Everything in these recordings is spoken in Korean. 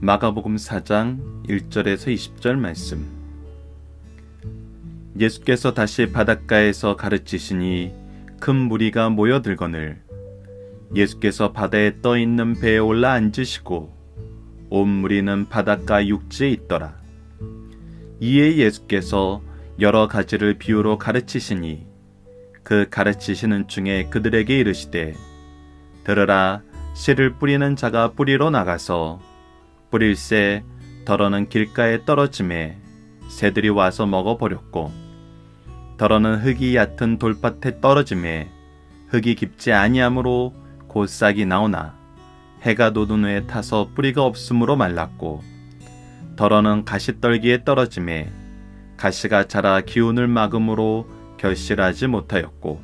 마가복음 4장 1절에서 20절 말씀. 예수께서 다시 바닷가에서 가르치시니 큰 무리가 모여들거늘 예수께서 바다에 떠 있는 배에 올라 앉으시고 온 무리는 바닷가 육지에 있더라. 이에 예수께서 여러 가지를 비유로 가르치시니 그 가르치시는 중에 그들에게 이르시되 들으라, 씨를 뿌리는 자가 뿌리러 나가서 뿌릴새 덜어는 길가에 떨어짐에 새들이 와서 먹어버렸고 덜어는 흙이 얕은 돌밭에 떨어짐에 흙이 깊지 아니하므로 곧 싹이 나오나 해가 돋은 후에 타서 뿌리가 없으므로 말랐고 덜어는 가시떨기에 떨어짐에 가시가 자라 기운을 막음으로 결실하지 못하였고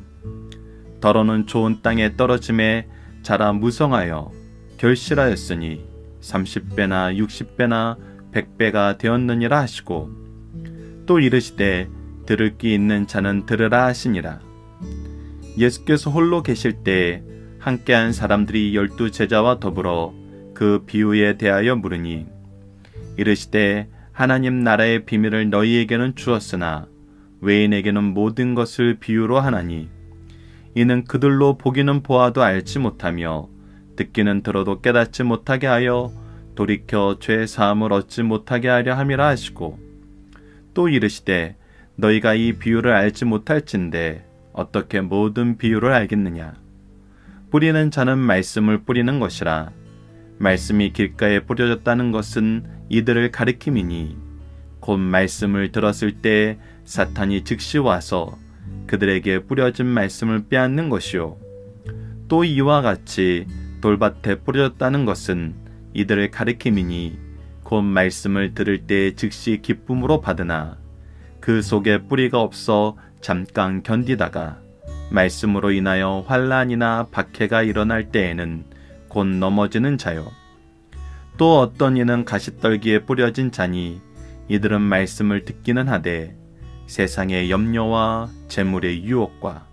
덜어는 좋은 땅에 떨어짐에 자라 무성하여 결실하였으니 30배나 60배나 100배가 되었느니라 하시고 또 이르시되 들을 귀 있는 자는 들으라 하시니라. 예수께서 홀로 계실 때 함께한 사람들이 12 제자와 더불어 그 비유에 대하여 물으니 이르시되 하나님 나라의 비밀을 너희에게는 주었으나 외인에게는 모든 것을 비유로 하나니 이는 그들로 보기는 보아도 알지 못하며 듣기는 들어도 깨닫지 못하게 하여 돌이켜 죄 사함을 얻지 못하게 하려 함이라 하시고 또 이르시되 너희가 이 비유를 알지 못할진대 어떻게 모든 비유를 알겠느냐. 뿌리는 자는 말씀을 뿌리는 것이라. 말씀이 길가에 뿌려졌다는 것은 이들을 가리킴이니 곧 말씀을 들었을 때 사탄이 즉시 와서 그들에게 뿌려진 말씀을 빼앗는 것이요 또 이와 같이 돌밭에 뿌려졌다는 것은 이들을 가리킴이니 곧 말씀을 들을 때 즉시 기쁨으로 받으나 그 속에 뿌리가 없어 잠깐 견디다가 말씀으로 인하여 환난이나 박해가 일어날 때에는 곧 넘어지는 자요 또 어떤 이는 가시떨기에 뿌려진 자니 이들은 말씀을 듣기는 하되 세상의 염려와 재물의 유혹과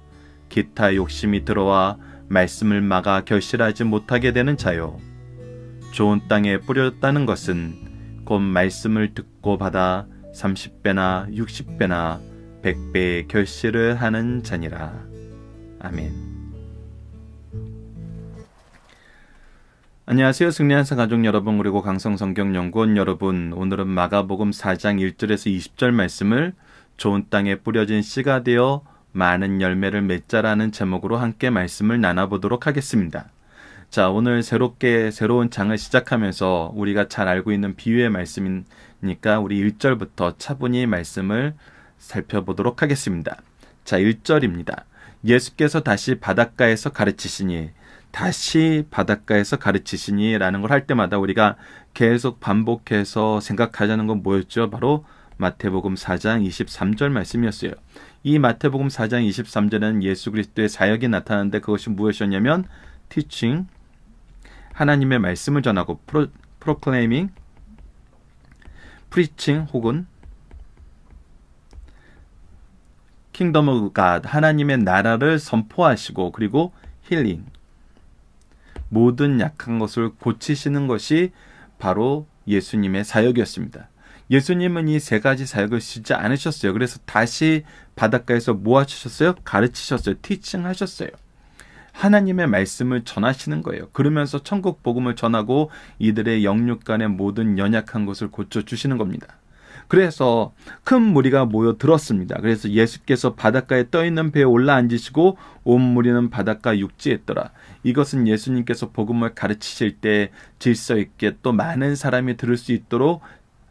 기타 욕심이 들어와 말씀을 막아 결실하지 못하게 되는 자요 좋은 땅에 뿌려졌다는 것은 곧 말씀을 듣고 받아 30배나 60배나 100배의 결실을 하는 자니라. 아멘. 안녕하세요. 승리한사 가족 여러분, 그리고 강성성경연구원 여러분, 오늘은 마가복음 4장 1절에서 20절 말씀을 좋은 땅에 뿌려진 씨가 되어 많은 열매를 맺자라는 제목으로 함께 말씀을 나눠보도록 하겠습니다. 자, 오늘 새로운 장을 시작하면서 우리가 잘 알고 있는 비유의 말씀이니까 우리 1절부터 차분히 말씀을 살펴보도록 하겠습니다. 자, 1절입니다. 예수께서 다시 바닷가에서 가르치시니, 다시 바닷가에서 가르치시니 라는 걸 할 때마다 우리가 계속 반복해서 생각하자는 건 뭐였죠? 바로 마태복음 4장 23절 말씀이었어요. 이 마태복음 4장 23절에는 예수 그리스도의 사역이 나타나는데 그것이 무엇이었냐면 teaching, 하나님의 말씀을 전하고 proclaiming, preaching 혹은 kingdom of God, 하나님의 나라를 선포하시고 그리고 healing, 모든 약한 것을 고치시는 것이 바로 예수님의 사역이었습니다. 예수님은 이 세 가지 사역을 쉬지 않으셨어요. 그래서 다시 바닷가에서 뭐 하셨어요? 가르치셨어요. 티칭 하셨어요. 하나님의 말씀을 전하시는 거예요. 그러면서 천국 복음을 전하고 이들의 영육간의 모든 연약한 것을 고쳐주시는 겁니다. 그래서 큰 무리가 모여들었습니다. 그래서 예수께서 바닷가에 떠있는 배에 올라앉으시고 온 무리는 바닷가 육지에 있더라. 이것은 예수님께서 복음을 가르치실 때 질서 있게 또 많은 사람이 들을 수 있도록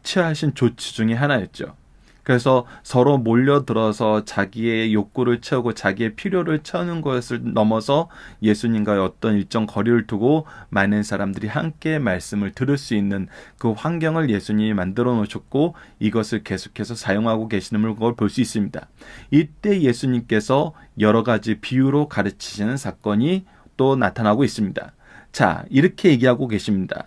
취하신 조치 중에 하나였죠. 그래서 서로 몰려들어서 자기의 욕구를 채우고 자기의 필요를 채우는 것을 넘어서 예수님과의 어떤 일정 거리를 두고 많은 사람들이 함께 말씀을 들을 수 있는 그 환경을 예수님이 만들어 놓으셨고 이것을 계속해서 사용하고 계시는 걸 볼 수 있습니다. 이때 예수님께서 여러 가지 비유로 가르치시는 사건이 또 나타나고 있습니다. 자, 이렇게 얘기하고 계십니다.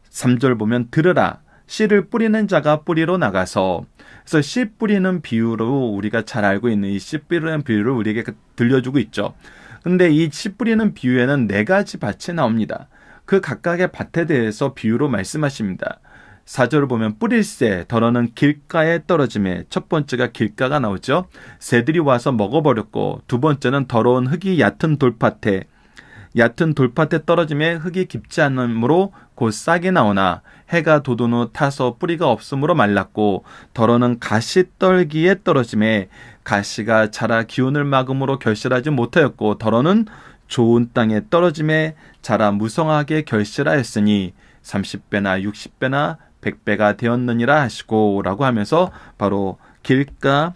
3절 보면 들으라, 씨를 뿌리는 자가 뿌리로 나가서, 그래서 씨 뿌리는 비유로 우리가 잘 알고 있는 이 씨 뿌리는 비유를 우리에게 들려주고 있죠. 근데 이 씨 뿌리는 비유에는 4가지 밭이 나옵니다. 그 각각의 밭에 대해서 비유로 말씀하십니다. 4절을 보면 뿌릴새 더러는 길가에 떨어짐에, 첫 번째가 길가가 나오죠. 새들이 와서 먹어버렸고, 두 번째는 더러운 흙이 얕은 돌밭에 떨어짐에 흙이 깊지 않으므로 곧 싹이 나오나 해가 돋은 후 타서 뿌리가 없으므로 말랐고, 더러는 가시떨기에 떨어짐에 가시가 자라 기운을 막음으로 결실하지 못하였고, 더러는 좋은 땅에 떨어짐에 자라 무성하게 결실하였으니 30배나 60배나 100배가 되었느니라 하시고, 라고 하면서 바로 길가,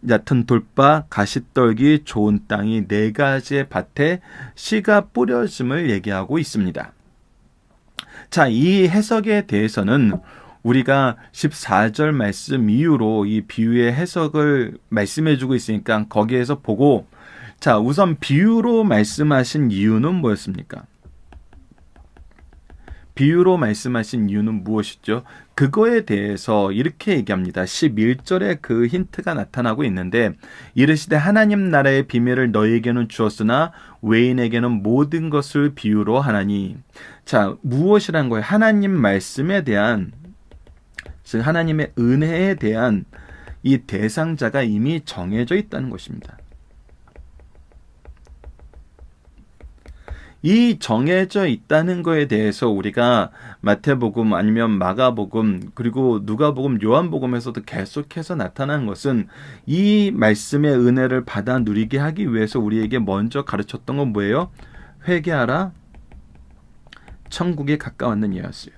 얕은 돌밭, 가시떨기, 좋은 땅이 네 가지의 밭에 씨가 뿌려짐을 얘기하고 있습니다. 자, 이 해석에 대해서는 우리가 14절 말씀 이후로 이 비유의 해석을 말씀해주고 있으니까 거기에서 보고, 자, 우선 비유로 말씀하신 이유는 뭐였습니까? 비유로 말씀하신 이유는 무엇이죠? 그거에 대해서 이렇게 얘기합니다. 11절에 그 힌트가 나타나고 있는데, 이르시되 하나님 나라의 비밀을 너희에게는 주었으나 외인에게는 모든 것을 비유로 하나니. 자, 무엇이란 거예요? 하나님 말씀에 대한, 즉 하나님의 은혜에 대한 이 대상자가 이미 정해져 있다는 것입니다. 이 정해져 있다는 거에 대해서 우리가 마태복음 아니면 마가복음 그리고 누가복음, 요한복음에서도 계속해서 나타나는 것은 이 말씀의 은혜를 받아 누리게 하기 위해서 우리에게 먼저 가르쳤던 건 뭐예요? 회개하라, 천국에 가까웠는 이였어요.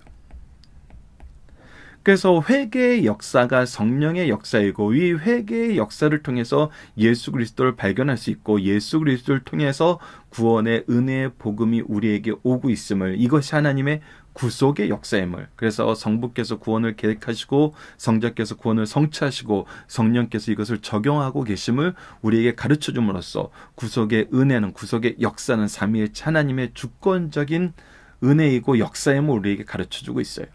그래서 회개의 역사가 성령의 역사이고, 이 회개의 역사를 통해서 예수 그리스도를 발견할 수 있고, 예수 그리스도를 통해서 구원의 은혜의 복음이 우리에게 오고 있음을, 이것이 하나님의 구속의 역사임을, 그래서 성부께서 구원을 계획하시고 성자께서 구원을 성취하시고 성령께서 이것을 적용하고 계심을 우리에게 가르쳐 줌으로써 구속의 은혜는, 구속의 역사는 삼위일체 하나님의 주권적인 은혜이고 역사임을 우리에게 가르쳐 주고 있어요.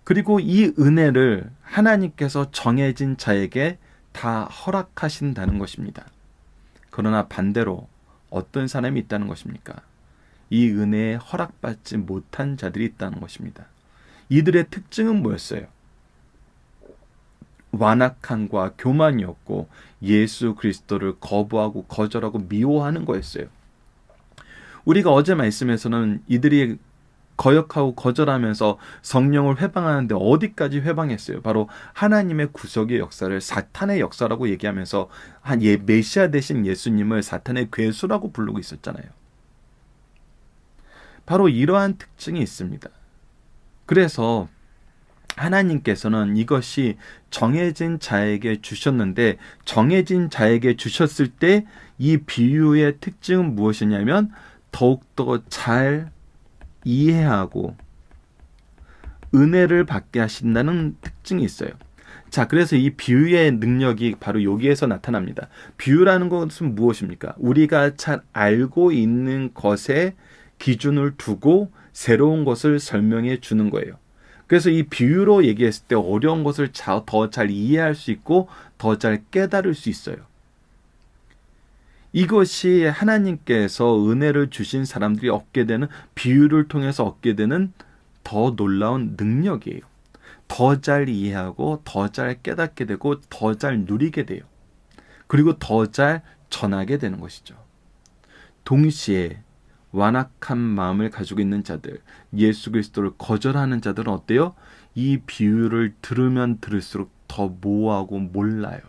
그리고 이 은혜를 하나님께서 정해진 자에게 다 허락하신다는 것입니다. 그러나 반대로 어떤 사람이 있다는 것입니까? 이 은혜에 허락받지 못한 자들이 있다는 것입니다. 이들의 특징은 뭐였어요? 완악함과 교만이었고, 예수 그리스도를 거부하고 거절하고 미워하는 거였어요. 우리가 어제 말씀에서는 이들이 거역하고 거절하면서 성령을 회방하는데 어디까지 회방했어요? 바로 하나님의 구속의 역사를 사탄의 역사라고 얘기하면서 메시아 되신 예수님을 사탄의 괴수라고 부르고 있었잖아요. 바로 이러한 특징이 있습니다. 그래서 하나님께서는 이것이 정해진 자에게 주셨는데, 정해진 자에게 주셨을 때 이 비유의 특징은 무엇이냐면 더욱더 잘 이해하고 은혜를 받게 하신다는 특징이 있어요. 자, 그래서 이 비유의 능력이 바로 여기에서 나타납니다. 비유라는 것은 무엇입니까? 우리가 잘 알고 있는 것에 기준을 두고 새로운 것을 설명해 주는 거예요. 그래서 이 비유로 얘기했을 때 어려운 것을 더 잘 이해할 수 있고 더 잘 깨달을 수 있어요. 이것이 하나님께서 은혜를 주신 사람들이 얻게 되는, 비유를 통해서 얻게 되는 더 놀라운 능력이에요. 더 잘 이해하고 더 잘 깨닫게 되고 더 잘 누리게 돼요. 그리고 더 잘 전하게 되는 것이죠. 동시에 완악한 마음을 가지고 있는 자들, 예수 그리스도를 거절하는 자들은 어때요? 이 비유를 들으면 들을수록 더 모호하고 몰라요.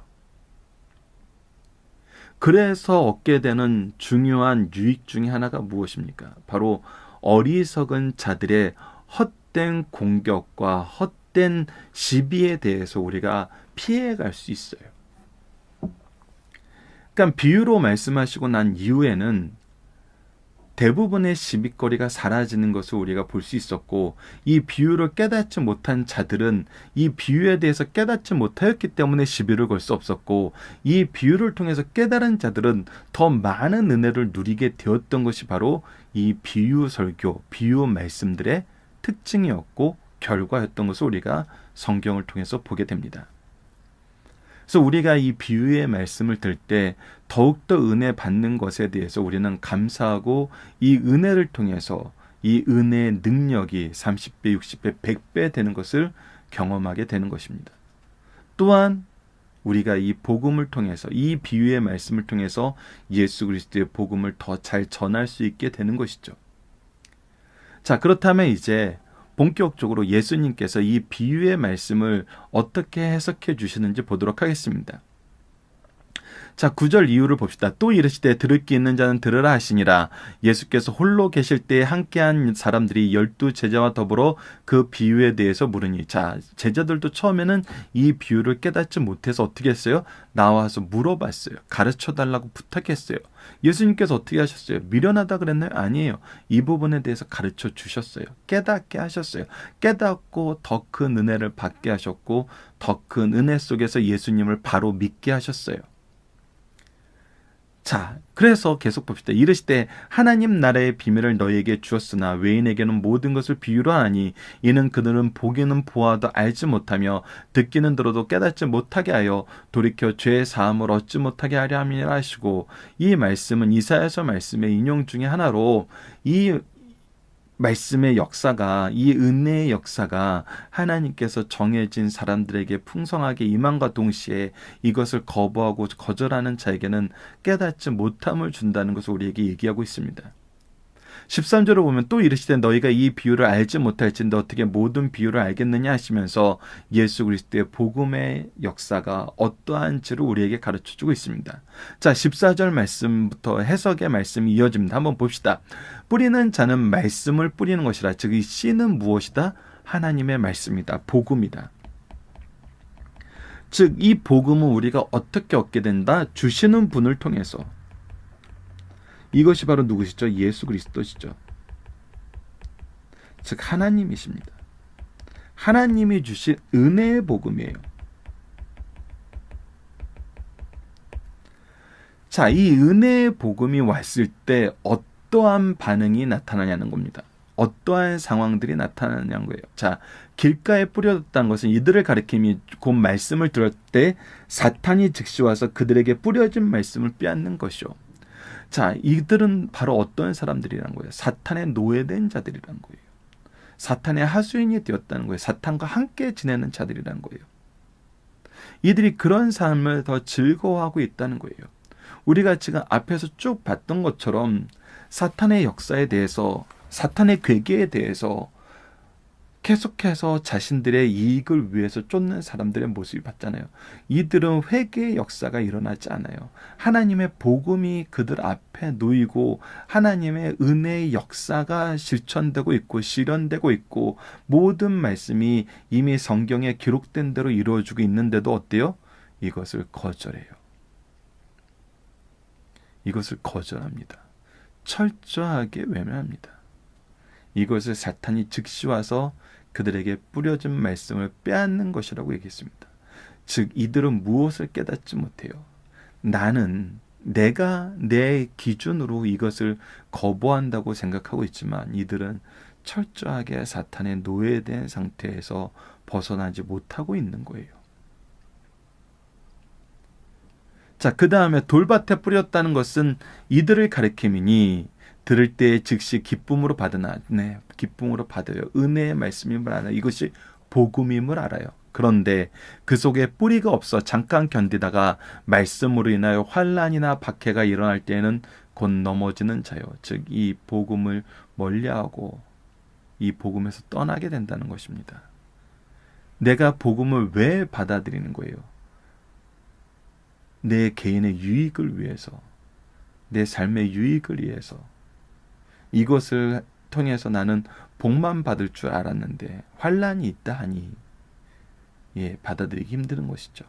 그래서 얻게 되는 중요한 유익 중에 하나가 무엇입니까? 바로 어리석은 자들의 헛된 공격과 헛된 시비에 대해서 우리가 피해갈 수 있어요. 그러니까 비유로 말씀하시고 난 이후에는 대부분의 시비거리가 사라지는 것을 우리가 볼 수 있었고, 이 비유를 깨닫지 못한 자들은 이 비유에 대해서 깨닫지 못하였기 때문에 시비를 걸 수 없었고, 이 비유를 통해서 깨달은 자들은 더 많은 은혜를 누리게 되었던 것이 바로 이 비유 설교, 비유 말씀들의 특징이었고 결과였던 것을 우리가 성경을 통해서 보게 됩니다. 그래서 우리가 이 비유의 말씀을 들 때 더욱더 은혜 받는 것에 대해서 우리는 감사하고, 이 은혜를 통해서 이 은혜의 능력이 30배, 60배, 100배 되는 것을 경험하게 되는 것입니다. 또한 우리가 이 복음을 통해서, 이 비유의 말씀을 통해서 예수 그리스도의 복음을 더 잘 전할 수 있게 되는 것이죠. 자, 그렇다면 이제 본격적으로 예수님께서 이 비유의 말씀을 어떻게 해석해 주시는지 보도록 하겠습니다. 자, 9절 이유를 봅시다. 또 이르시되 들을 귀 있는 자는 들으라 하시니라. 예수께서 홀로 계실 때에 함께한 사람들이 12 제자와 더불어 그 비유에 대해서 물으니, 자, 제자들도 처음에는 이 비유를 깨닫지 못해서 어떻게 했어요? 나와서 물어봤어요. 가르쳐달라고 부탁했어요. 예수님께서 어떻게 하셨어요? 미련하다 그랬나요? 아니에요. 이 부분에 대해서 가르쳐 주셨어요. 깨닫게 하셨어요. 깨닫고 더 큰 은혜를 받게 하셨고, 더 큰 은혜 속에서 예수님을 바로 믿게 하셨어요. 자, 그래서 계속 봅시다. 이르시되 하나님 나라의 비밀을 너희에게 주었으나 외인에게는 모든 것을 비유로 하니 이는 그들은 보기는 보아도 알지 못하며 듣기는 들어도 깨닫지 못하게 하여 돌이켜 죄의 사함을 얻지 못하게 하려 함이라 하시고, 이 말씀은 이사야서 말씀의 인용 중에 하나로, 이 말씀의 역사가, 이 은혜의 역사가 하나님께서 정해진 사람들에게 풍성하게 임함과 동시에 이것을 거부하고 거절하는 자에게는 깨닫지 못함을 준다는 것을 우리에게 얘기하고 있습니다. 13절을 보면 또 이르시되 너희가 이 비유를 알지 못할진데 어떻게 모든 비유를 알겠느냐 하시면서 예수 그리스도의 복음의 역사가 어떠한지를 우리에게 가르쳐주고 있습니다. 자, 14절 말씀부터 해석의 말씀이 이어집니다. 한번 봅시다. 뿌리는 자는 말씀을 뿌리는 것이라. 즉 이 씨는 무엇이다? 하나님의 말씀이다. 복음이다. 즉 이 복음은 우리가 어떻게 얻게 된다? 주시는 분을 통해서. 이것이 바로 누구시죠? 예수 그리스도시죠. 즉 하나님이십니다. 하나님이 주신 은혜의 복음이에요. 자, 이 은혜의 복음이 왔을 때 어떠한 반응이 나타나냐는 겁니다. 어떠한 상황들이 나타나냐는 거예요. 자, 길가에 뿌려졌다는 것은 이들을 가리킴이 곧 말씀을 들을 때 사탄이 즉시 와서 그들에게 뿌려진 말씀을 빼앗는 것이요. 자, 이들은 바로 어떤 사람들이란 거예요? 사탄의 노예된 자들이란 거예요. 사탄의 하수인이 되었다는 거예요. 사탄과 함께 지내는 자들이란 거예요. 이들이 그런 삶을 더 즐거워하고 있다는 거예요. 우리가 지금 앞에서 쭉 봤던 것처럼 사탄의 역사에 대해서, 사탄의 괴계에 대해서 계속해서 자신들의 이익을 위해서 쫓는 사람들의 모습이 봤잖아요. 이들은 회개의 역사가 일어나지 않아요. 하나님의 복음이 그들 앞에 놓이고 하나님의 은혜의 역사가 실천되고 있고 실현되고 있고 모든 말씀이 이미 성경에 기록된 대로 이루어지고 있는데도 어때요? 이것을 거절해요. 이것을 거절합니다. 철저하게 외면합니다. 이것을 사탄이 즉시 와서 그들에게 뿌려진 말씀을 빼앗는 것이라고 얘기했습니다. 즉 이들은 무엇을 깨닫지 못해요? 나는 내가 내 기준으로 이것을 거부한다고 생각하고 있지만 이들은 철저하게 사탄의 노예된 상태에서 벗어나지 못하고 있는 거예요. 자, 그 다음에 돌밭에 뿌렸다는 것은 이들을 가리킴이니 들을 때 즉시 기쁨으로 받으나, 네, 기쁨으로 받아요. 은혜의 말씀임을 알아요. 이것이 복음임을 알아요. 그런데 그 속에 뿌리가 없어 잠깐 견디다가 말씀으로 인하여 환난이나 박해가 일어날 때에는 곧 넘어지는 자요. 즉 이 복음을 멀리하고 이 복음에서 떠나게 된다는 것입니다. 내가 복음을 왜 받아들이는 거예요? 내 개인의 유익을 위해서, 내 삶의 유익을 위해서. 이것을 통해서 나는 복만 받을 줄 알았는데 환난이 있다 하니 받아들이기 힘든 것이죠.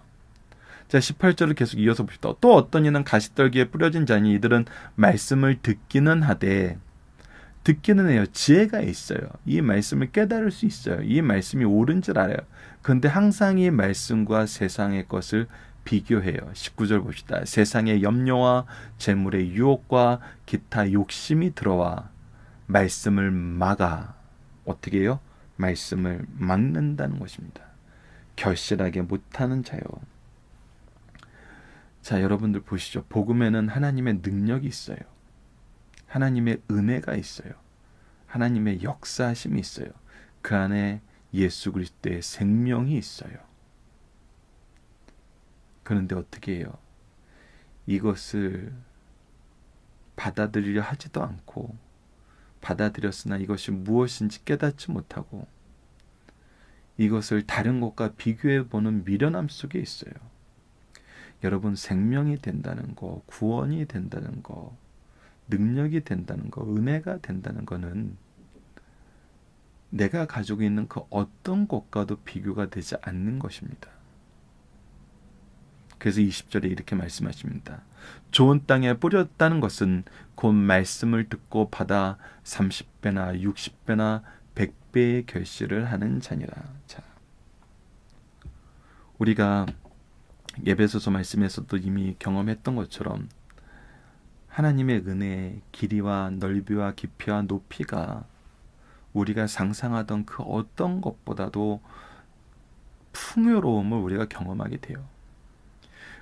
자, 18절을 계속 이어서 봅시다. 또 어떤 이는 가시떨기에 뿌려진 자니 이들은 말씀을 듣기는 하되, 듣기는 해요. 지혜가 있어요. 이 말씀을 깨달을 수 있어요. 이 말씀이 옳은 줄 알아요. 그런데 항상 이 말씀과 세상의 것을 비교해요. 19절 봅시다. 세상의 염려와 재물의 유혹과 기타 욕심이 들어와 말씀을 막아 어떻게 해요? 말씀을 막는다는 것입니다. 결실하게 못하는 자요. 자, 여러분들 보시죠. 복음에는 하나님의 능력이 있어요. 하나님의 은혜가 있어요. 하나님의 역사하심이 있어요. 그 안에 예수 그리스도의 생명이 있어요. 그런데 어떻게 해요? 이것을 받아들이려 하지도 않고, 받아들였으나 이것이 무엇인지 깨닫지 못하고, 이것을 다른 것과 비교해보는 미련함 속에 있어요. 여러분, 생명이 된다는 거, 구원이 된다는 거, 능력이 된다는 거, 은혜가 된다는 거는 내가 가지고 있는 그 어떤 것과도 비교가 되지 않는 것입니다. 그래서 20절에 이렇게 말씀하십니다. 좋은 땅에 뿌렸다는 것은 곧 말씀을 듣고 받아 30배나 60배나 100배의 결실을 하는 자니라. 자, 우리가 에베소서 말씀에서도 이미 경험했던 것처럼 하나님의 은혜의 길이와 넓이와 깊이와 높이가 우리가 상상하던 그 어떤 것보다도 풍요로움을 우리가 경험하게 돼요.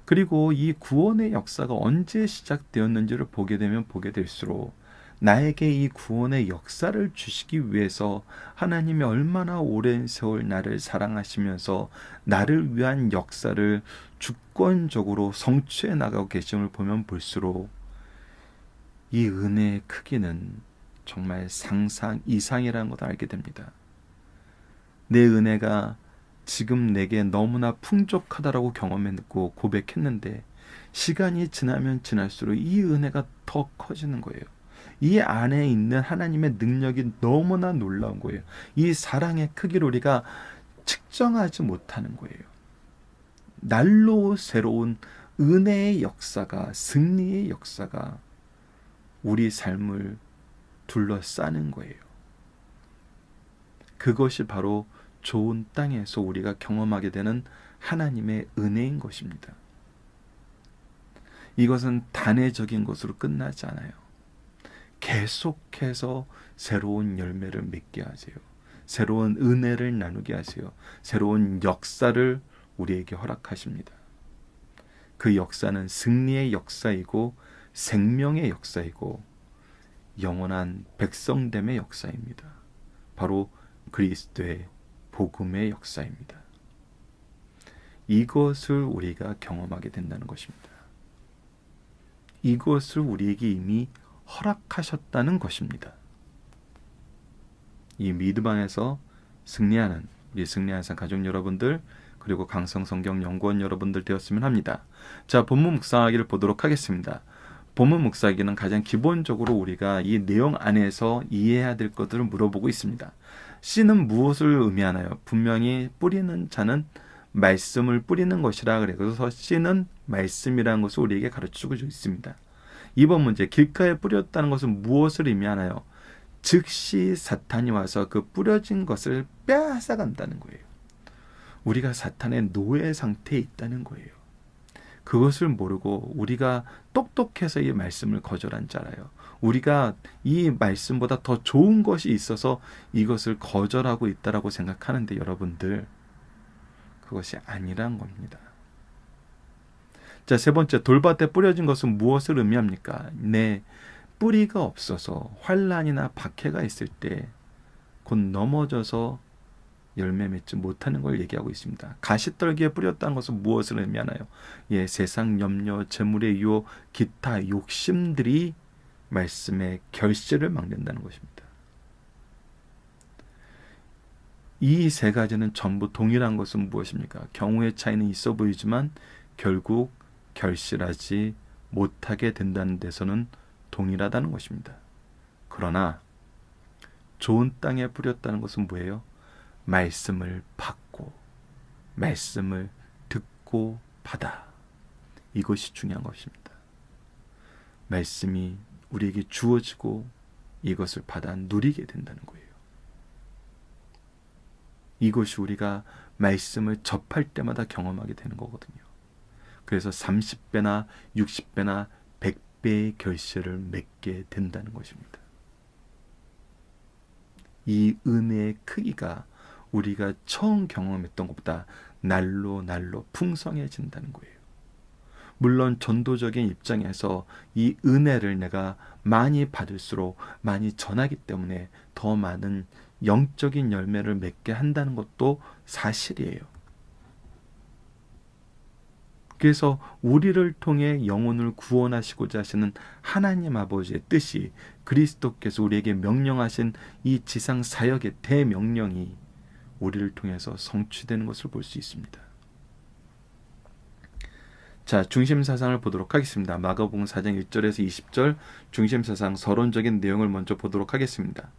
그리고 이 구원의 역사가 언제 시작되었는지를 보게 되면 보게 될수록 나에게 이 구원의 역사를 주시기 위해서 하나님이 얼마나 오랜 세월 나를 사랑하시면서 나를 위한 역사를 주권적으로 성취해 나가고 계심을 보면 볼수록 이 은혜의 크기는 정말 상상 이상이라는 것을 알게 됩니다. 내 은혜가 지금 내게 너무나 풍족하다라고 경험했고 고백했는데 시간이 지나면 지날수록 이 은혜가 더 커지는 거예요. 이 안에 있는 하나님의 능력이 너무나 놀라운 거예요. 이 사랑의 크기를 우리가 측정하지 못하는 거예요. 날로 새로운 은혜의 역사가, 승리의 역사가 우리 삶을 둘러싸는 거예요. 그것이 바로 좋은 땅에서 우리가 경험하게 되는 하나님의 은혜인 것입니다. 이것은 단회적인 것으로 끝나지 않아요. 계속해서 새로운 열매를 맺게 하세요. 새로운 은혜를 나누게 하세요. 새로운 역사를 우리에게 허락하십니다. 그 역사는 승리의 역사이고 생명의 역사이고 영원한 백성됨의 역사입니다. 바로 그리스도의 복음의 역사입니다. 이것을 우리가 경험하게 된다는 것입니다. 이것을 우리에게 이미 허락하셨다는 것입니다. 이 믿음 안에서 승리하는 우리 승리한산 가족 여러분들, 그리고 강성성경 연구원 여러분들 되었으면 합니다. 자, 본문 묵상하기를 보도록 하겠습니다. 본문 묵상하기는 가장 기본적으로 우리가 이 내용 안에서 이해해야 될 것들을 물어보고 있습니다. 씨는 무엇을 의미하나요? 분명히 뿌리는 자는 말씀을 뿌리는 것이라 그래서 씨는 말씀이라는 것을 우리에게 가르치고 있습니다. 이번 문제, 길가에 뿌렸다는 것은 무엇을 의미하나요? 즉시 사탄이 와서 그 뿌려진 것을 빼앗아간다는 거예요. 우리가 사탄의 노예 상태에 있다는 거예요. 그것을 모르고 우리가 똑똑해서 이 말씀을 거절한 자라요. 우리가 이 말씀보다 더 좋은 것이 있어서 이것을 거절하고 있다라고 생각하는데 여러분들, 그것이 아니란 겁니다. 자, 세 번째, 돌밭에 뿌려진 것은 무엇을 의미합니까? 네, 뿌리가 없어서 환난이나 박해가 있을 때 곧 넘어져서 열매 맺지 못하는 걸 얘기하고 있습니다. 가시떨기에 뿌렸다는 것은 무엇을 의미하나요? 예, 세상 염려, 재물의 유혹, 기타 욕심들이 말씀의 결실을 막는다는 것입니다. 이 세 가지는 전부 동일한 것은 무엇입니까? 경우의 차이는 있어 보이지만 결국 결실하지 못하게 된다는 데서는 동일하다는 것입니다. 그러나 좋은 땅에 뿌렸다는 것은 뭐예요? 말씀을 받고 말씀을 듣고 받아. 이것이 중요한 것입니다. 말씀이 우리에게 주어지고 이것을 받아 누리게 된다는 거예요. 이것이 우리가 말씀을 접할 때마다 경험하게 되는 거거든요. 그래서 30배나 60배나 100배의 결실을 맺게 된다는 것입니다. 이 은혜의 크기가 우리가 처음 경험했던 것보다 날로 날로 풍성해진다는 거예요. 물론 전도적인 입장에서 이 은혜를 내가 많이 받을수록 많이 전하기 때문에 더 많은 영적인 열매를 맺게 한다는 것도 사실이에요. 그래서 우리를 통해 영혼을 구원하시고자 하시는 하나님 아버지의 뜻이 그리스도께서 우리에게 명령하신 이 지상 사역의 대명령이 우리를 통해서 성취되는 것을 볼 수 있습니다. 자, 중심사상을 보도록 하겠습니다. 마가복음 4장 1절에서 20절 중심사상 서론적인 내용을 먼저 보도록 하겠습니다.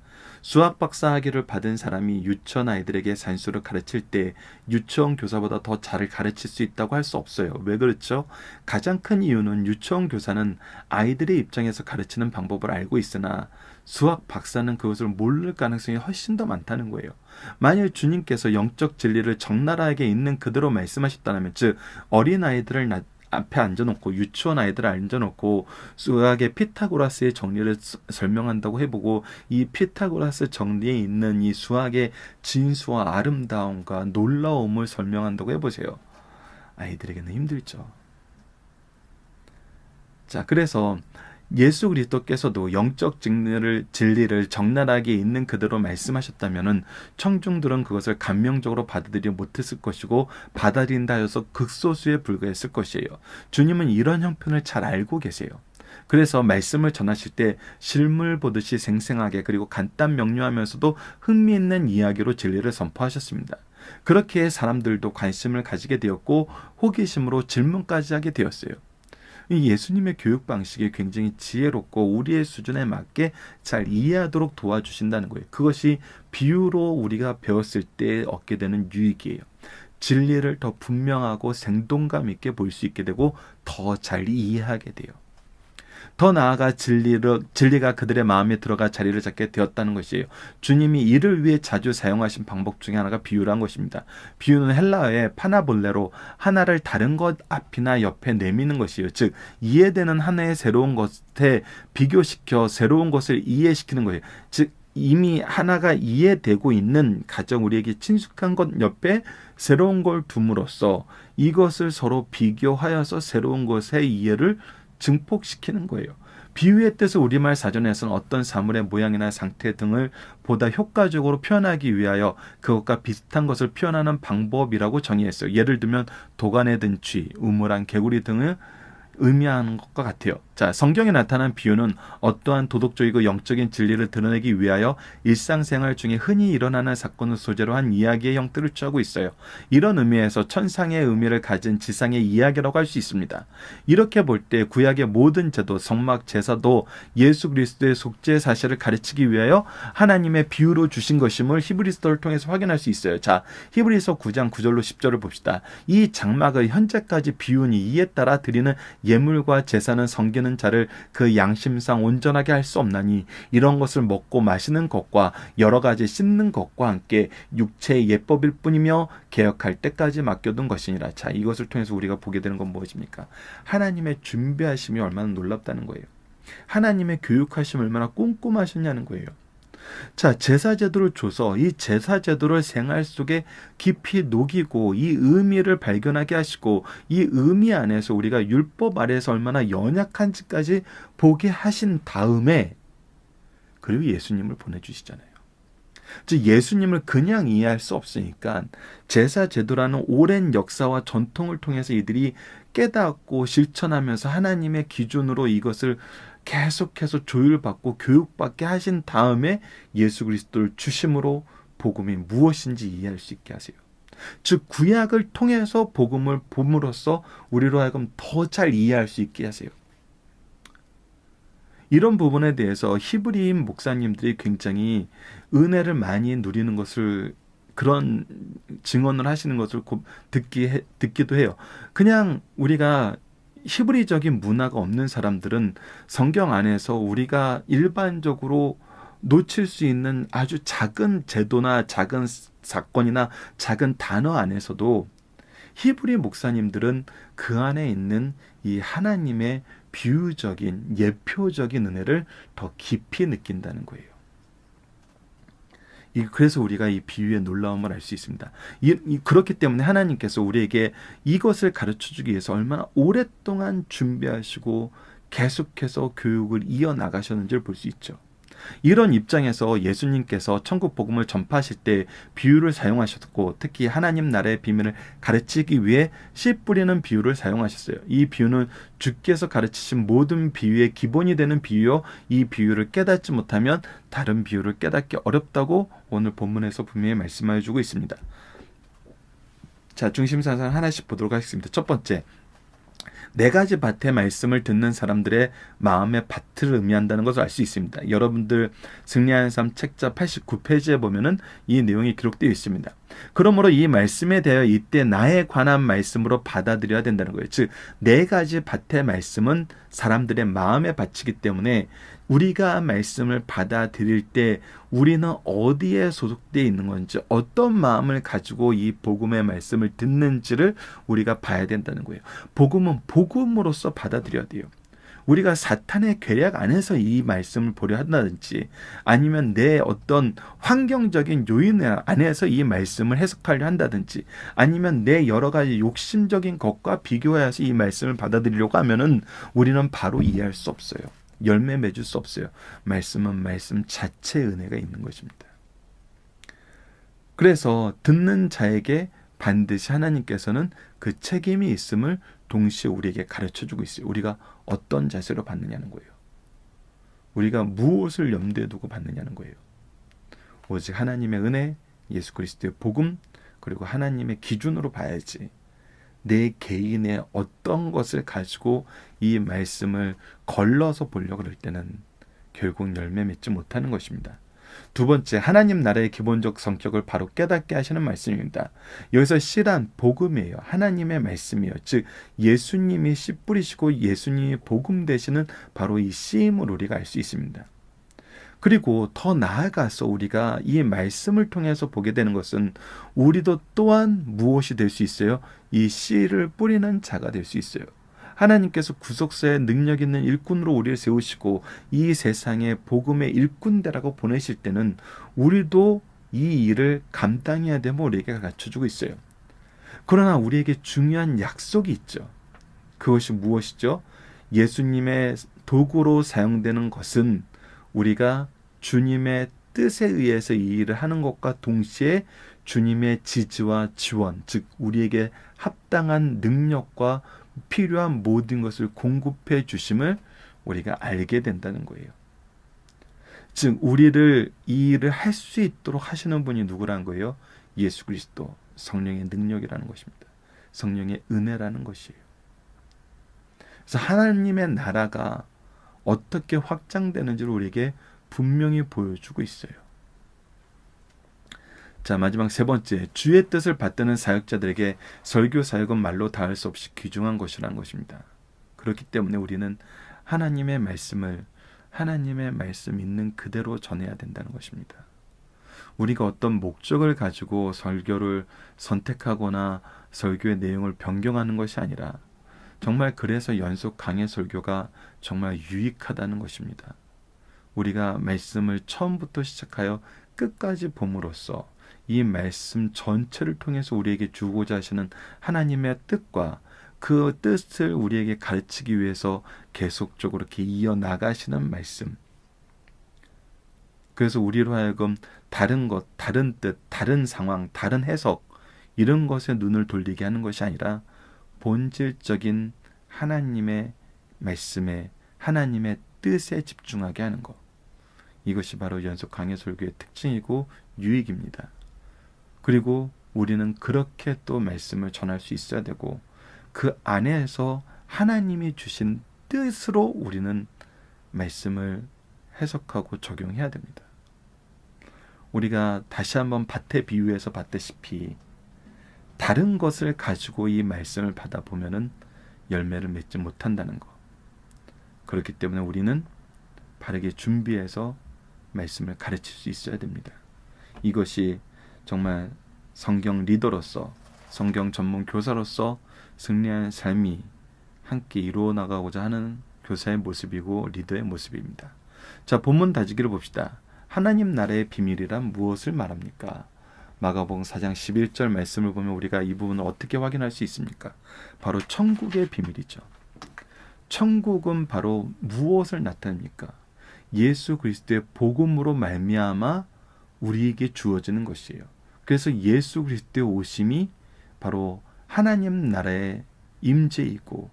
수학 박사 학위를 받은 사람이 유치원 아이들에게 산수를 가르칠 때 유치원 교사보다 더 잘 가르칠 수 있다고 할 수 없어요. 왜 그렇죠? 가장 큰 이유는 유치원 교사는 아이들의 입장에서 가르치는 방법을 알고 있으나 수학 박사는 그것을 모를 가능성이 훨씬 더 많다는 거예요. 만일 주님께서 영적 진리를 적나라하게 있는 그대로 말씀하셨다면, 즉 어린아이들을 앞에 앉아놓고 유치원 아이들을 앉아놓고 수학의 피타고라스의 정리를 설명한다고 해보고 이 피타고라스 정리에 있는 이 수학의 진수와 아름다움과 놀라움을 설명한다고 해보세요. 아이들에게는 힘들죠. 자, 그래서 예수 그리스도께서도 영적 진리를 적나라하게 있는 그대로 말씀하셨다면 청중들은 그것을 감명적으로 받아들이지 못했을 것이고 받아들인다 하여서 극소수에 불과했을 것이에요. 주님은 이런 형편을 잘 알고 계세요. 그래서 말씀을 전하실 때 실물 보듯이 생생하게 그리고 간단 명료하면서도 흥미있는 이야기로 진리를 선포하셨습니다. 그렇게 사람들도 관심을 가지게 되었고 호기심으로 질문까지 하게 되었어요. 이 예수님의 교육 방식이 굉장히 지혜롭고 우리의 수준에 맞게 잘 이해하도록 도와주신다는 거예요. 그것이 비유로 우리가 배웠을 때 얻게 되는 유익이에요. 진리를 더 분명하고 생동감 있게 볼 수 있게 되고 더 잘 이해하게 돼요. 더 나아가 진리가 그들의 마음에 들어가 자리를 잡게 되었다는 것이에요. 주님이 이를 위해 자주 사용하신 방법 중에 하나가 비유란 것입니다. 비유는 헬라어의 파나볼레로 하나를 다른 것 앞이나 옆에 내미는 것이에요. 즉 이해되는 하나의 새로운 것에 비교시켜 새로운 것을 이해시키는 거예요. 즉 이미 하나가 이해되고 있는 가정 우리에게 친숙한 것 옆에 새로운 걸 둠으로써 이것을 서로 비교하여서 새로운 것의 이해를 증폭시키는 거예요. 비유의 뜻을 우리말 사전에서는 어떤 사물의 모양이나 상태 등을 보다 효과적으로 표현하기 위하여 그것과 비슷한 것을 표현하는 방법이라고 정의했어요. 예를 들면 도간에 든 쥐, 우물안 개구리 등을 의미하는 것과 같아요. 자, 성경에 나타난 비유는 어떠한 도덕적이고 영적인 진리를 드러내기 위하여 일상생활 중에 흔히 일어나는 사건을 소재로 한 이야기의 형태를 취하고 있어요. 이런 의미에서 천상의 의미를 가진 지상의 이야기라고 할 수 있습니다. 이렇게 볼 때 구약의 모든 제도, 성막, 제사도 예수 그리스도의 속죄 사실을 가르치기 위하여 하나님의 비유로 주신 것임을 히브리서를 통해서 확인할 수 있어요. 자, 히브리서 9장 9절로 10절을 봅시다. 이 장막의 현재까지 비유니 이에 따라 드리는 예물과 제사는 섬기는 자를 그 양심상 온전하게 할 수 없나니 이런 것을 먹고 마시는 것과 여러 가지 씻는 것과 함께 육체의 예법일 뿐이며 개혁할 때까지 맡겨둔 것이니라. 자, 이것을 통해서 우리가 보게 되는 건 무엇입니까? 하나님의 준비하심이 얼마나 놀랍다는 거예요. 하나님의 교육하심이 얼마나 꼼꼼하셨냐는 거예요. 자, 제사제도를 줘서 이 제사제도를 생활 속에 깊이 녹이고 이 의미를 발견하게 하시고 이 의미 안에서 우리가 율법 아래에서 얼마나 연약한지까지 보게 하신 다음에 그리고 예수님을 보내주시잖아요. 즉 예수님을 그냥 이해할 수 없으니까 제사제도라는 오랜 역사와 전통을 통해서 이들이 깨닫고 실천하면서 하나님의 기준으로 이것을 계속해서 조율받고 교육받게 하신 다음에 예수 그리스도를 주심으로 복음이 무엇인지 이해할 수 있게 하세요. 즉 구약을 통해서 복음을 봄으로써 우리로 하여금 더 잘 이해할 수 있게 하세요. 이런 부분에 대해서 히브리인 목사님들이 굉장히 은혜를 많이 누리는 것을 그런 증언을 하시는 것을 듣기도 해요. 그냥 우리가 히브리적인 문화가 없는 사람들은 성경 안에서 우리가 일반적으로 놓칠 수 있는 아주 작은 제도나 작은 사건이나 작은 단어 안에서도 히브리 목사님들은 그 안에 있는 이 하나님의 비유적인 예표적인 은혜를 더 깊이 느낀다는 거예요. 그래서 우리가 이 비유의 놀라움을 알 수 있습니다. 그렇기 때문에 하나님께서 우리에게 이것을 가르쳐주기 위해서 얼마나 오랫동안 준비하시고 계속해서 교육을 이어나가셨는지를 볼 수 있죠. 이런 입장에서 예수님께서 천국 복음을 전파하실 때 비유를 사용하셨고, 특히 하나님 나라의 비밀을 가르치기 위해 씨 뿌리는 비유를 사용하셨어요. 이 비유는 주께서 가르치신 모든 비유의 기본이 되는 비유요, 이 비유를 깨닫지 못하면 다른 비유를 깨닫기 어렵다고 오늘 본문에서 분명히 말씀해 주고 있습니다. 자, 중심사상 하나씩 보도록 하겠습니다. 첫 번째, 네 가지 밭의 말씀을 듣는 사람들의 마음의 밭을 의미한다는 것을 알 수 있습니다. 여러분들 승리하는 삶 책자 89페이지에 보면은 이 내용이 기록되어 있습니다. 그러므로 이 말씀에 대하여 이때 나에 관한 말씀으로 받아들여야 된다는 거예요. 즉, 네 가지 밭의 말씀은 사람들의 마음의 밭이기 때문에 우리가 말씀을 받아들일 때 우리는 어디에 소속되어 있는 건지, 어떤 마음을 가지고 이 복음의 말씀을 듣는지를 우리가 봐야 된다는 거예요. 복음은 복음으로서 받아들여야 돼요. 우리가 사탄의 계략 안에서 이 말씀을 보려 한다든지, 아니면 내 어떤 환경적인 요인 안에서 이 말씀을 해석하려 한다든지, 아니면 내 여러 가지 욕심적인 것과 비교해서 이 말씀을 받아들이려고 하면은 우리는 바로 이해할 수 없어요. 열매 맺을 수 없어요. 말씀은 말씀 자체의 은혜가 있는 것입니다. 그래서 듣는 자에게 반드시 하나님께서는 그 책임이 있음을 동시에 우리에게 가르쳐주고 있어요. 우리가 어떤 자세로 받느냐는 거예요. 우리가 무엇을 염두에 두고 받느냐는 거예요. 오직 하나님의 은혜, 예수 그리스도의 복음, 그리고 하나님의 기준으로 봐야지, 내 개인의 어떤 것을 가지고 이 말씀을 걸러서 보려고 그럴 때는 결국 열매 맺지 못하는 것입니다. 두 번째, 하나님 나라의 기본적 성격을 바로 깨닫게 하시는 말씀입니다. 여기서 씨란 복음이에요. 하나님의 말씀이에요. 즉 예수님이 씨 뿌리시고 예수님이 복음 되시는 바로 이 씨임을 우리가 알 수 있습니다. 그리고 더 나아가서 우리가 이 말씀을 통해서 보게 되는 것은 우리도 또한 무엇이 될 수 있어요? 이 씨를 뿌리는 자가 될 수 있어요. 하나님께서 구속사의 능력 있는 일꾼으로 우리를 세우시고 이 세상에 복음의 일꾼대라고 보내실 때는 우리도 이 일을 감당해야 됨을 우리에게 갖춰주고 있어요. 그러나 우리에게 중요한 약속이 있죠. 그것이 무엇이죠? 예수님의 도구로 사용되는 것은 우리가 주님의 뜻에 의해서 이 일을 하는 것과 동시에 주님의 지지와 지원, 즉 우리에게 합당한 능력과 필요한 모든 것을 공급해 주심을 우리가 알게 된다는 거예요. 즉 우리를 이 일을 할 수 있도록 하시는 분이 누구라는 거예요? 예수 그리스도, 성령의 능력이라는 것입니다. 성령의 은혜라는 것이에요. 그래서 하나님의 나라가 어떻게 확장되는지를 우리에게 분명히 보여주고 있어요. 자, 마지막 세 번째, 주의 뜻을 받드는 사역자들에게 설교 사역은 말로 닿을 수 없이 귀중한 것이라는 것입니다. 그렇기 때문에 우리는 하나님의 말씀을 하나님의 말씀 있는 그대로 전해야 된다는 것입니다. 우리가 어떤 목적을 가지고 설교를 선택하거나 설교의 내용을 변경하는 것이 아니라 정말 그래서 연속 강해 설교가 정말 유익하다는 것입니다. 우리가 말씀을 처음부터 시작하여 끝까지 봄으로써 이 말씀 전체를 통해서 우리에게 주고자 하시는 하나님의 뜻과 그 뜻을 우리에게 가르치기 위해서 계속적으로 이렇게 이어나가시는 말씀. 그래서 우리로 하여금 다른 것, 다른 뜻, 다른 상황, 다른 해석 이런 것에 눈을 돌리게 하는 것이 아니라 본질적인 하나님의 말씀에, 하나님의 뜻에 집중하게 하는 것. 이것이 바로 연속 강해 설교의 특징이고 유익입니다. 그리고 우리는 그렇게 또 말씀을 전할 수 있어야 되고 그 안에서 하나님이 주신 뜻으로 우리는 말씀을 해석하고 적용해야 됩니다. 우리가 다시 한번 밭에 비유해서 봤다시피 다른 것을 가지고 이 말씀을 받아보면은 열매를 맺지 못한다는 것. 그렇기 때문에 우리는 바르게 준비해서 말씀을 가르칠 수 있어야 됩니다. 이것이 정말 성경 리더로서, 성경 전문 교사로서 승리한 삶이 함께 이루어 나가고자 하는 교사의 모습이고 리더의 모습입니다. 자, 본문 다지기를 봅시다. 하나님 나라의 비밀이란 무엇을 말합니까? 마가복음 4장 11절 말씀을 보면 우리가 이 부분을 어떻게 확인할 수 있습니까? 바로 천국의 비밀이죠. 천국은 바로 무엇을 나타냅니까? 예수 그리스도의 복음으로 말미암아 우리에게 주어지는 것이에요. 그래서 예수 그리스도의 오심이 바로 하나님 나라의 임재이고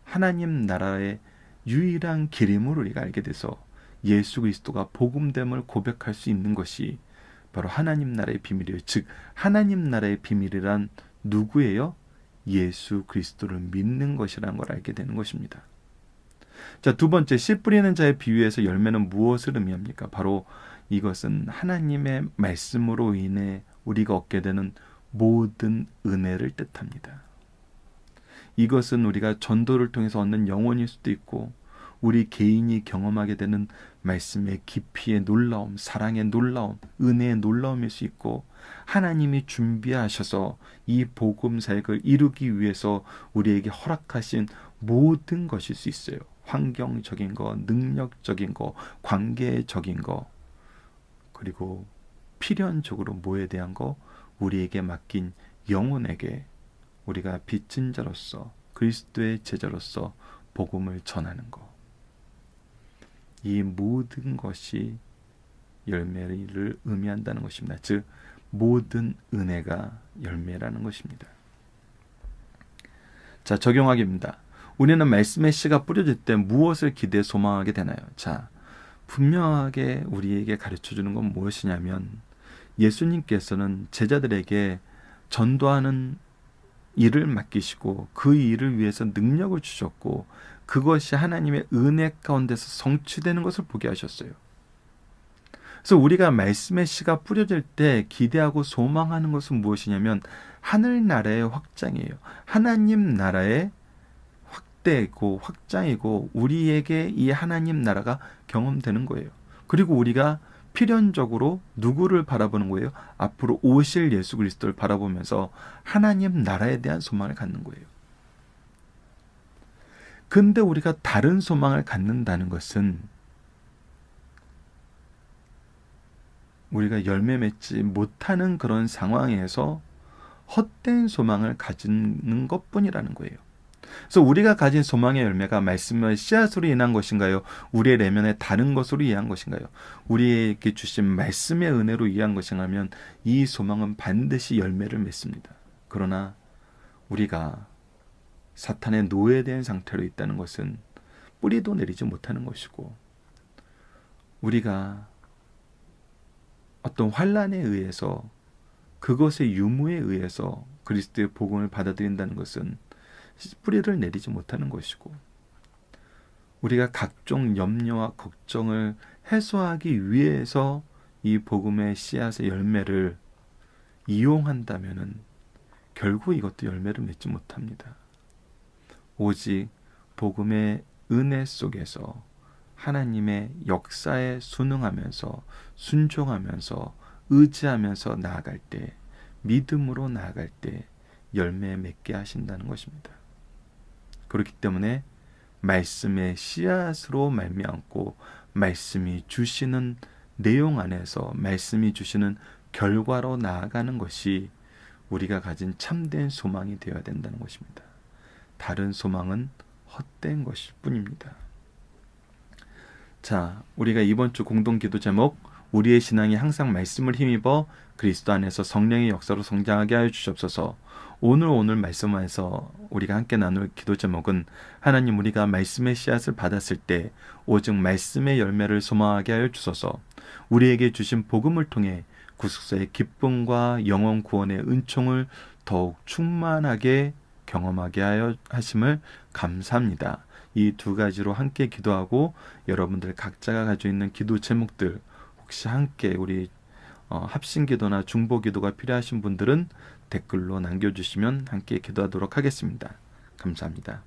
하나님 나라의 유일한 길임을 우리가 알게 돼서 예수 그리스도가 복음됨을 고백할 수 있는 것이 바로 하나님 나라의 비밀이에요. 즉 하나님 나라의 비밀이란 누구예요? 예수 그리스도를 믿는 것이라는 걸 알게 되는 것입니다. 자, 두 번째, 씨 뿌리는 자의 비유에서 열매는 무엇을 의미합니까? 바로 이것은 하나님의 말씀으로 인해 우리가 얻게 되는 모든 은혜를 뜻합니다. 이것은 우리가 전도를 통해서 얻는 영혼일 수도 있고 우리 개인이 경험하게 되는 말씀의 깊이의 놀라움, 사랑의 놀라움, 은혜의 놀라움일 수 있고 하나님이 준비하셔서 이 복음 사역을 이루기 위해서 우리에게 허락하신 모든 것일 수 있어요. 환경적인 거, 능력적인 거, 관계적인 거, 그리고 필연적으로 뭐에 대한 거, 우리에게 맡긴 영혼에게 우리가 빚진 자로서 그리스도의 제자로서 복음을 전하는 것. 이 모든 것이 열매를 의미한다는 것입니다. 즉 모든 은혜가 열매라는 것입니다. 자, 적용하기입니다. 우리는 말씀의 씨가 뿌려질 때 무엇을 기대 소망하게 되나요? 자, 분명하게 우리에게 가르쳐주는 건 무엇이냐면 예수님께서는 제자들에게 전도하는 일을 맡기시고 그 일을 위해서 능력을 주셨고 그것이 하나님의 은혜 가운데서 성취되는 것을 보게 하셨어요. 그래서 우리가 말씀의 씨가 뿌려질 때 기대하고 소망하는 것은 무엇이냐면 하늘나라의 확장이에요. 하나님 나라의 확대이고 확장이고 우리에게 이 하나님 나라가 경험되는 거예요. 그리고 우리가 필연적으로 누구를 바라보는 거예요? 앞으로 오실 예수 그리스도를 바라보면서 하나님 나라에 대한 소망을 갖는 거예요. 근데 우리가 다른 소망을 갖는다는 것은 우리가 열매 맺지 못하는 그런 상황에서 헛된 소망을 가지는 것뿐이라는 거예요. 그래서 우리가 가진 소망의 열매가 말씀의 씨앗으로 인한 것인가요? 우리의 내면의 다른 것으로 이해한 것인가요? 우리에게 주신 말씀의 은혜로 이해한 것인가 하면 이 소망은 반드시 열매를 맺습니다. 그러나 우리가 사탄의 노예된 상태로 있다는 것은 뿌리도 내리지 못하는 것이고 우리가 어떤 환난에 의해서 그것의 유무에 의해서 그리스도의 복음을 받아들인다는 것은 뿌리를 내리지 못하는 것이고 우리가 각종 염려와 걱정을 해소하기 위해서 이 복음의 씨앗의 열매를 이용한다면 결국 이것도 열매를 맺지 못합니다. 오직 복음의 은혜 속에서 하나님의 역사에 순응하면서 순종하면서 의지하면서 나아갈 때 믿음으로 나아갈 때 열매 맺게 하신다는 것입니다. 그렇기 때문에 말씀의 씨앗으로 말미암고 말씀이 주시는 내용 안에서 말씀이 주시는 결과로 나아가는 것이 우리가 가진 참된 소망이 되어야 된다는 것입니다. 다른 소망은 헛된 것일 뿐입니다. 자, 우리가 이번 주 공동기도 제목 우리의 신앙이 항상 말씀을 힘입어 그리스도 안에서 성령의 역사로 성장하게 하여 주시옵소서. 오늘 말씀에서 우리가 함께 나눌 기도 제목은 하나님 우리가 말씀의 씨앗을 받았을 때 오직 말씀의 열매를 소망하게 하여 주소서. 우리에게 주신 복음을 통해 구속사의 기쁨과 영원 구원의 은총을 더욱 충만하게 경험하게 하여 하심을 감사합니다. 이 두 가지로 함께 기도하고 여러분들 각자가 가지고 있는 기도 제목들 혹시 함께 우리 합심기도나 중보기도가 필요하신 분들은 댓글로 남겨주시면 함께 기도하도록 하겠습니다. 감사합니다.